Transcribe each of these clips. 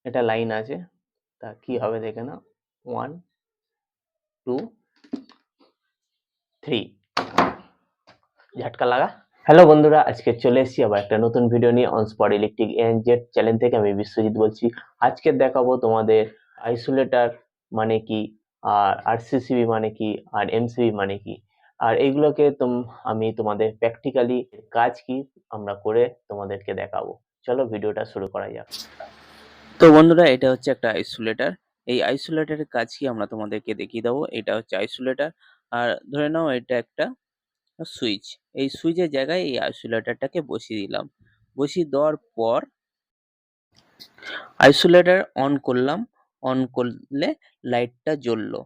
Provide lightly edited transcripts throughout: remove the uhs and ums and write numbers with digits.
এটা লাইন আছে, তা কি হবে দেখে নাও। 1 2 3 ঝটকা লাগা। হ্যালো বন্ধুরা, আজকে চলে এসেছি আবার একটা নতুন ভিডিও নিয়ে on spot electric A&Z channel থেকে। আমি বিশ্বজিৎ বলছি। আজকে দেখাবো তোমাদের আইসোলেটর মানে কি, আর RCCB মানে কি, আর MCB মানে কি, আর এইগুলোকে আমি তোমাদের প্র্যাকটিক্যালি কাজ কি আমরা করে তোমাদেরকে দেখাবো। চলো ভিডিওটা শুরু করা যাক। তো বন্ধুরা, এটা হচ্ছে একটা আইসোলেটর। এই আইসোলেটরের কাজ কি আমরা তোমাদেরকে দেখিয়ে দেবো। এটা হচ্ছে আইসোলেটর, আর ধরে নাও এটা একটা সুইচ। এই সুইচের জায়গায় এই আইসোলেটরটাকে বসিয়ে দিলাম। বসিয়ে দেওয়ার পর আইসোলেটর অন করলাম। অন করলে লাইটটা জ্বললো।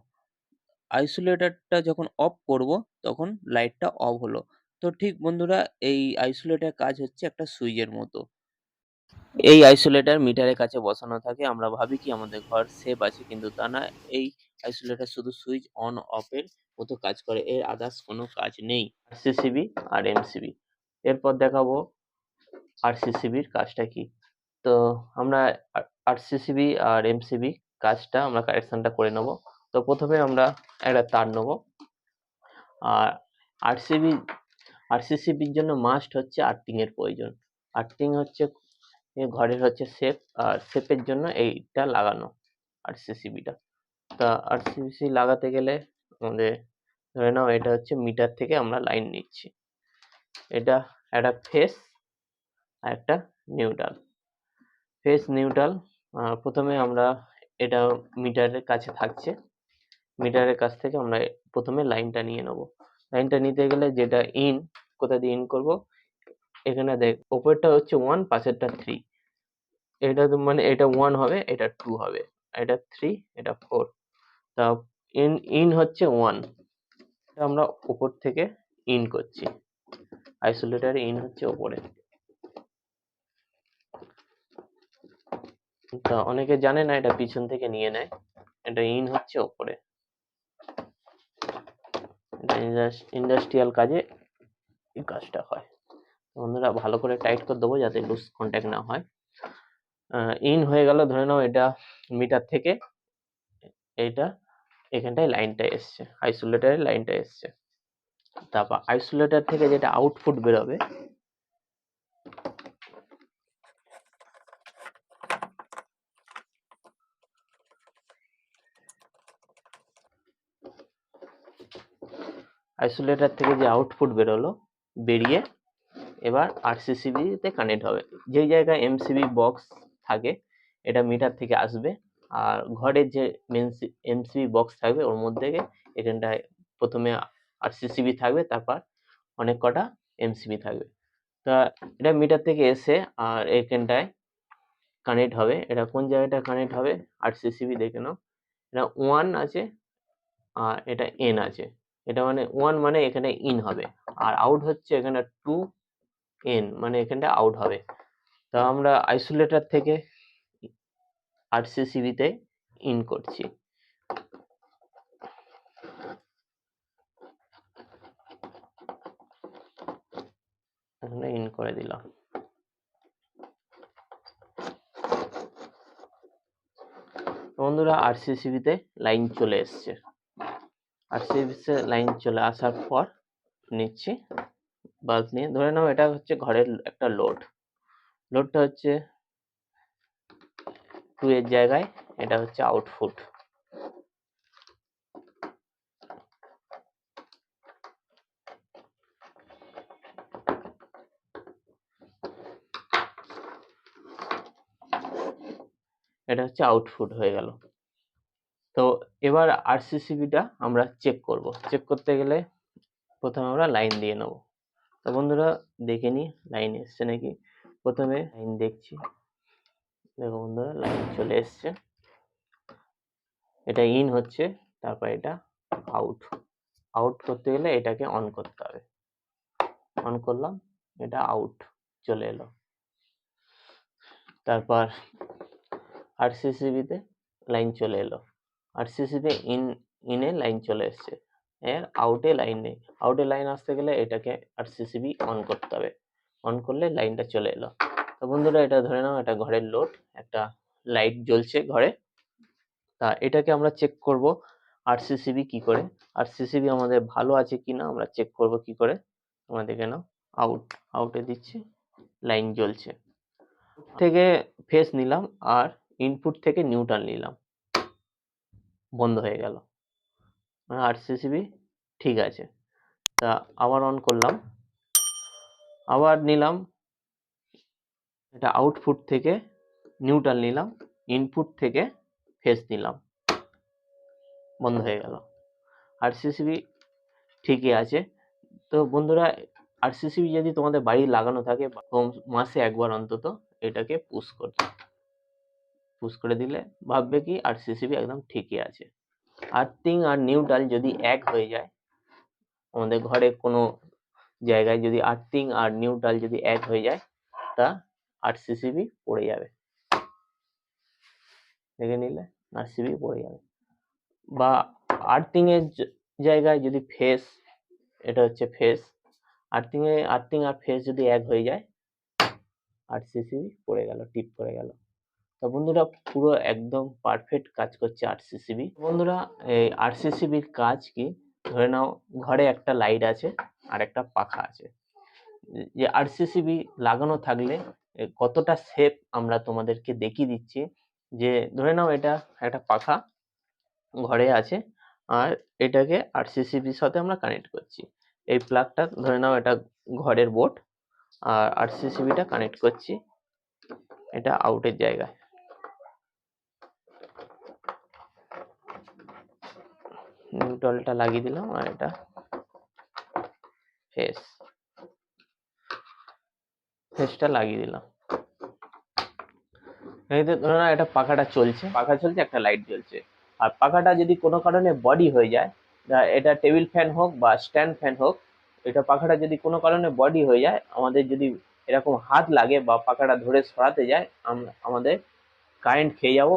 আইসোলেটরটা যখন অফ করব তখন লাইটটা অফ হলো। তো ঠিক বন্ধুরা, এই আইসোলেটর কাজ হচ্ছে একটা সুইচের মতো। এই আইসোলেটর মিটারের কাছে বসানো থাকে। আমরা ভাবি কি আমাদের ঘর সেফ আছে, কিন্তু তা না। এই আইসোলেটর শুধু সুইচ অন অফ এর মতো কাজ করে, এর আদার্স কোনো কাজ নেই। RCCB আর MCB, এরপর দেখাবো RCCBর কাজটা কি। তো আমরা RCCB আর MCB কাজটা আমরা কানেকশনটা করে নেব। তো প্রথমে আমরা একটা তার নেব, আর RCCBর জন্য মাস্ট হচ্ছে আর্থিং এর প্রয়োজন। আর্থিং হচ্ছে ঘরের হচ্ছে সেফ, আর সেফের জন্য এইটা লাগানো RCCBটা। তা RCCB লাগাতে গেলে আমাদের ধরে নাও এটা হচ্ছে মিটার থেকে আমরা লাইন নিচ্ছি। এটা একটা ফেস আর একটা নিউট্রাল। ফেস নিউট্রাল প্রথমে আমরা এটা মিটারের কাছে থাকছে। মিটারের কাছ থেকে আমরা প্রথমে লাইনটা নিয়ে নেব। লাইনটা নিতে গেলে যেটা ইন, কোথা দিয়ে ইন করব, এখানে দেখ উপরেরটা হচ্ছে 1, পাশেরটা 3। এটা মানে এটা 1 হবে, এটা 2 হবে, এটা 3, এটা 4। তা ইন হচ্ছে 1, এটা আমরা উপর থেকে ইন করছি। আইসোলেটরে ইন হচ্ছে উপরে। তা অনেকে জানে না, এটা পিছন থেকে নিয়ে নেয়। এটা ইন হচ্ছে উপরে। এটা ইন্ডাস্ট্রিয়াল কাজে এই কাজটা হয়। বন্ধুরা ভালো করে টাইট করে দেবো যাতে লুজ কন্ট্যাক্ট না হয়। ইন হয়ে গেল। ধরে নাও এটা মিটার থেকে এইটা এখানটায় লাইনটা এসছে, আইসোলেটরের লাইনটা এসছে। তারপর আইসোলেটর থেকে যেটা আউটপুট বেরোবে, আইসোলেটর থেকে যে আউটপুট বেরোলো, বেরিয়ে এবার RCCB তে কানেক্ট হবে। যেই জায়গায় MCB বক্স থাকে এটা মিটার থেকে আসবে, আর ঘরের যে মেন MCB বক্স থাকবে ওর মধ্যে এখানটায় প্রথমে RCCB থাকবে, তারপর অনেক কটা MCB থাকবে। তা এটা মিটার থেকে এসে আর এখানটায় কানেক্ট হবে। এটা কোন জায়গাটা কানেক্ট হবে RCCB দেখে নাও। এটা 1 আছে আর এটা N আছে। এটা মানে 1 মানে এখানে ইন হবে, আর আউট হচ্ছে এখানে 2N মানে এখানটা আউট হবে। তা আমরা আইসোলেটর থেকে RCCB তে ইন করছি। এখানে ইন করে দিলাম। বন্ধুরা RCCB তে লাইন চলে এসছে। RCCB তে লাইন চলে আসার পর নিচ্ছি বাল্ব নিয়ে। ধরে নাও এটা হচ্ছে ঘরের একটা লোড। লোডটা হচ্ছে 2 এর জায়গায় এটা হচ্ছে আউটপুট। এটা হচ্ছে আউটপুট হয়ে গেল। তো এবার RCCBটা আমরা চেক করব। চেক করতে গেলে প্রথমে আমরা লাইন দিয়ে নেব। তো বন্ধুরা দেখে নি লাইন এসছে নাকি। প্রথমে লাইন দেখছি। দেখো বন্ধুরা লাইন চলে এসছে। এটা ইন হচ্ছে, তারপর এটা আউট। আউট করতে গেলে এটাকে অন করতে হবে। অন করলাম, এটা আউট চলে এলো। তারপর RCCB তে লাইন চলে এলো। RCCB ইনে লাইন চলে এসছে, এর আউটে লাইন নেই। আউটে লাইন আসতে গেলে এটাকে RCCB অন করতে হবে। অন করলে লাইনটা চলে এলো। তো বন্ধুরা এটা ধরে নাও এটা ঘরের লোড, একটা লাইট জ্বলছে ঘরে। তা এটাকে আমরা চেক করব RCCB কি করে, RCCB আমাদের ভালো আছে কিনা আমরা চেক করব কি করে। তোমরা দেখে নাও, আউটে দিচ্ছি, লাইন জ্বলছে, থেকে ফেস নিলাম আর ইনপুট থেকে নিউট্রাল নিলাম, বন্ধ হয়ে গেল, মানে RCCB ঠিক আছে। তা আবার অন করলাম, আবার নিলাম, এটা আউটপুট থেকে নিউট্রাল নিলাম, ইনপুট থেকে ফেস নিলাম, বন্ধ হয়ে গেল, RCCB ঠিকই আছে। তো বন্ধুরা RCCB যদি তোমাদের বাড়ি লাগানো থাকে মাসে একবার অন্তত এটাকে পুশ করে দিলে ভাববে কি RCCB একদম ঠিকই আছে। আর্থিং আর নিউট্রাল যদি এক হয়ে যায়, আমাদের ঘরে কোনো জায়গায় যদি আর্থিং আর নিউট্রাল যদি এক হয়ে যায়, তা RCCB পড়ে যাবে, দেখে নিলে RCCB পড়ে যাবে। বা আর্থিং এর জায়গায় যদি ফেস, এটা হচ্ছে ফেস, আর্থিং আর ফেস যদি এক হয়ে যায়, RCCB পড়ে গেল, টিপ করে গেল। তো বন্ধুরা পুরো একদম পারফেক্ট কাজ করছে RCCB। বন্ধুরা এই RCCBর কাজ কি, ধরে নাও ঘরে একটা লাইট আছে আর একটা পাখা আছে, যে RCCB লাগানো থাকলে কতটা সেফ আমরা তোমাদেরকে দেখিয়ে দিচ্ছি। যে ধরে নাও এটা একটা পাখা ঘরে আছে আর এটাকে RCCBর সাথে আমরা কানেক্ট করছি, এই প্লাগটা ধরে নাও এটা ঘরের বোর্ড আর RCCBটা কানেক্ট করছি এটা আউটের জায়গায়, নিউট্রালটা লাগিয়ে দিলাম আর এটা ফেসটা লাগিয়ে দিলাম। ধরে নাও এটা পাখাটা চলছে, একটা লাইট জ্বলছে, আর পাখাটা যদি কোনো কারণে বডি হয়ে যায়, এটা টেবিল ফ্যান হোক বা স্ট্যান্ড ফ্যান হোক, এটা পাখাটা যদি কোনো কারণে বডি হয়ে যায়, আমাদের যদি এরকম হাত লাগে বা পাখাটা ধরে সরাতে যায়, আমাদের কারেন্ট খেয়ে যাবো,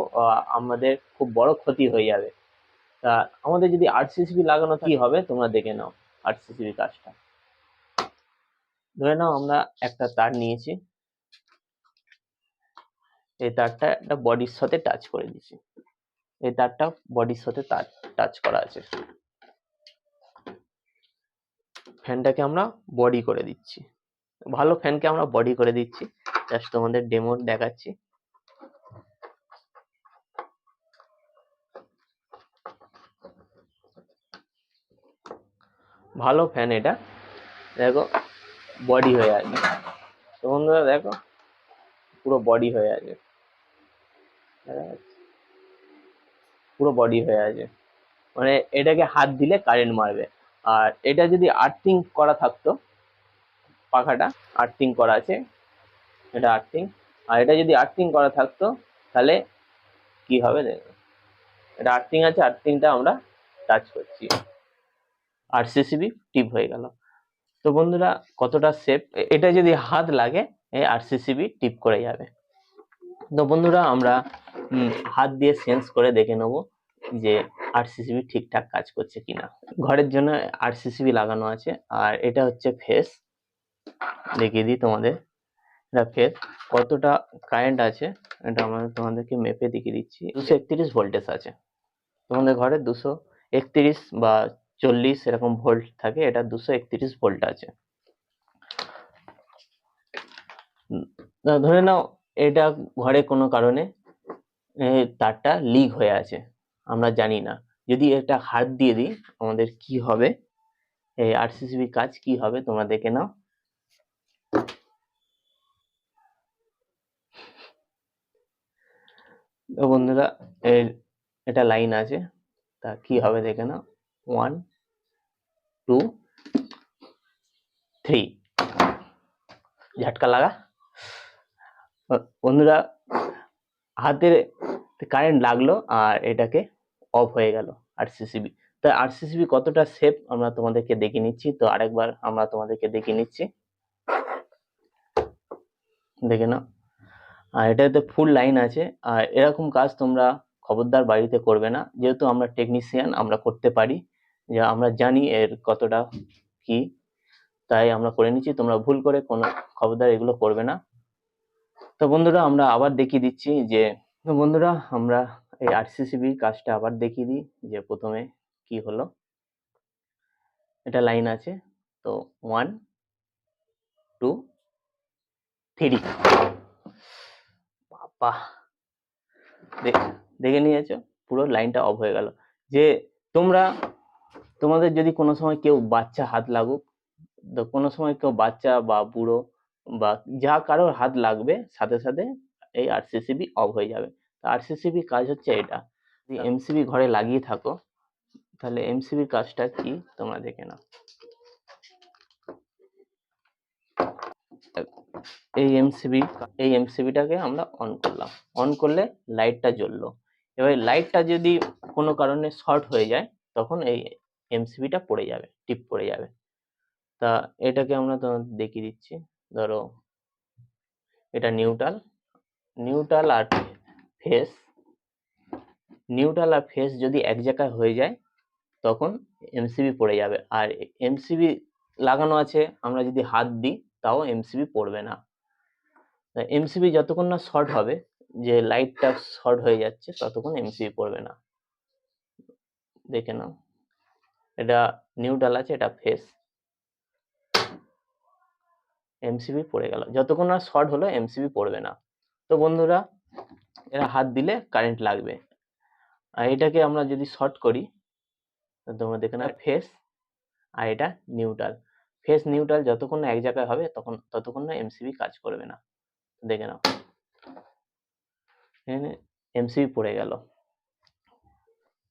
আমাদের খুব বড় ক্ষতি হয়ে যাবে। তা আমাদের যদি RCCB লাগানো কি হবে তোমরা দেখে নাও RCCB কাজটা। ধরে নাও আমরা একটা তার নিয়েছি, এই তারটা একটা বডির সাথে টাচ করে দিচ্ছি, এই তারটা বডির সাথে টাচ করা আছে, ফ্যানটাকে আমরা বডি করে দিচ্ছি, ভালো ফ্যানকে আমরা বডি করে দিচ্ছি, জাস্ট তোমাদের ডেমো দেখাচ্ছি। ভালো ফ্যান, এটা দেখো বডি হয়ে আছে, তো বন্ধুরা দেখো পুরো বডি হয়ে আছে, পুরো বডি হয়ে আছে, মানে এটাকে হাত দিলে কারেন্ট মারবে। আর এটা যদি আর্থিং করা থাকতো, পাখাটা আর্থিং করা আছে, এটা আর্থিং, আর এটা যদি আর্থিং করা থাকতো তাহলে কি হবে দেখো, এটা আর্থিং আছে, আর্থিংটা আমরা টাচ করছি, RCCB টিপ হয়ে গেল। তো বন্ধুরা কতটা সেফ, এটা যদি হাত লাগে এই RCCB টিপ করে যাবে। তো বন্ধুরা আমরা হাত দিয়ে সেন্স করে দেখে নেব যে RCCB ঠিকঠাক কাজ করছে কিনা। ঘরের জন্য RCCB লাগানো আছে আর এটা হচ্ছে ফেস, দেখিয়ে দিই তোমাদের, এটা ফেস কতটা কারেন্ট আছে এটা আমরা তোমাদেরকে মেপে দেখিয়ে দিচ্ছি। 231 ভোল্টেজ আছে, তোমাদের ঘরে 231 বা 40 এরকম ভোল্ট থাকে, এটা 231 ভোল্ট আছে। ধরে নাও এটা ঘরে কোনো কারণে তারটা লিক হয়ে আছে, আমরা জানি না, যদি এটা হাত দিয়ে দিই আমাদের কি হবে, এই RCCB কাজ কি হবে তোমরা দেখে নাও। তো বন্ধুরা এটা লাইন আছে, তা কি হবে দেখে নাও, 1 2 3 ঝাটকা লাগা। বন্ধুরা হাতের কারেন্ট লাগলো আর এটাকে অফ হয়ে গেল RCCB। তাই RCCB কতটা সেফ আমরা তোমাদেরকে দেখিয়ে নিচ্ছি, তো আরেকবার আমরা তোমাদেরকে দেখিয়ে নিচ্ছি, দেখে নাও। আর এটাতে ফুল লাইন আছে, আর এরকম কাজ তোমরা খবরদার বাড়িতে করবে না, যেহেতু আমরা টেকনিশিয়ান আমরা করতে পারি, যে আমরা জানি এর কতটা কি, তাই আমরা করে নিচ্ছি, তোমরা ভুল করে কোনো খবরদার এগুলো করবে না। তো বন্ধুরা আমরা আবার দেখিয়ে দিচ্ছি যে বন্ধুরা আমরা এই আরসিসিবি কাজটা আবার দেখিয়ে দিই যে প্রথমে কি হলো। এটা লাইন আছে, তো 1 2 3 বাবা দেখে নিয়েছো পুরো লাইনটা অফ হয়ে গেল। যে তোমাদের যদি কোনো সময় কেউ বাচ্চা হাত লাগুক, তো কোনো সময় কেউ বাচ্চা বা বুড়ো বা যা কারোর হাত লাগবে সাথে সাথে এই আরসিসিবি অফ হয়ে যাবে। আরসিসিবি কাজ হচ্ছে এটা। যদি এমসিবি ঘরে লাগিয়ে থাকো তাহলে এমসিবির কাজটা কি তোমরা দেখে নাও। এই এমসিবিটাকে আমরা অন করলাম, অন করলে লাইটটা জ্বললো। এবার লাইটটা যদি কোনো কারণে শর্ট হয়ে যায় তখন এই এমসিবিটা পড়ে যাবে, টিপ পড়ে যাবে। তা এটাকে আমরা তোমাদের দেখিয়ে দিচ্ছি। ধরো এটা নিউট্রাল আর ফেস যদি এক জায়গায় হয়ে যায় তখন এমসিবি পড়ে যাবে। আর এমসিবি লাগানো আছে, আমরা যদি হাত দিই তাও এমসিবি পড়বে না। এমসিবি যতক্ষণ না শর্ট হবে, যে লাইটটা শর্ট হয়ে যাচ্ছে, ততক্ষণ এমসিবি পড়বে না। দেখে নাও, এটা নিউট্রাল আছে, এটা ফেস, এমসিবি পড়ে গেল। যতক্ষণ না শর্ট হলো এমসিবি পড়বে না। তো বন্ধুরা এরা হাত দিলে কারেন্ট লাগবে। আর এটাকে আমরা যদি শর্ট করি তোমরা দেখে নাও, ফেস আর এটা নিউট্রাল যতক্ষণ না এক জায়গায় হবে ততক্ষণ না এমসিবি কাজ করবে না। দেখে নাও এমসিবি পড়ে গেল।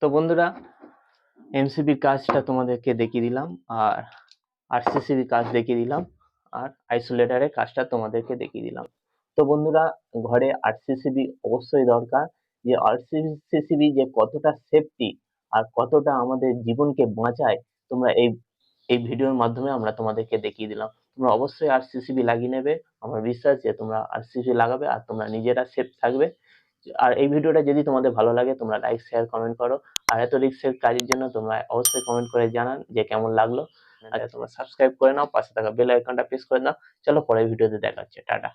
তো বন্ধুরা এমসিবি কাজটা তোমাদেরকে দেখিয়ে দিলাম, আর আরসিসিবি কাজ দেখিয়ে দিলাম, আর আইসোলেটরের কাজটা তোমাদেরকে দেখিয়ে দিলাম। তো বন্ধুরা ঘরে আরসিসিবি অবশ্যই দরকার। যে আরসিসিবি যে কতটা সেফটি আর কতটা আমাদের জীবনকে বাঁচায়, তোমরা এই ভিডিওর মাধ্যমে আমরা তোমাদেরকে দেখিয়ে দিলাম। তোমরা অবশ্যই আরসিসিবি লাগিয়ে নেবে। আমার বিশ্বাস যে তোমরা আরসিসিবি লাগাবে আর তোমরা নিজেরা সেফ থাকবে। আর এই ভিডিওটা যদি তোমাদের ভালো লাগে তোমরা লাইক শেয়ার কমেন্ট করো। আর এত রিস্কের কাজের জন্য তোমরা অবশ্যই কমেন্ট করে জানান যে কেমন লাগলো। আর তোমরা সাবস্ক্রাইব করে নাও, পাশে থাকা বেল আইকনটা প্রেস করে নাও। চলো পরের ভিডিওতে দেখা হচ্ছে, টাটা।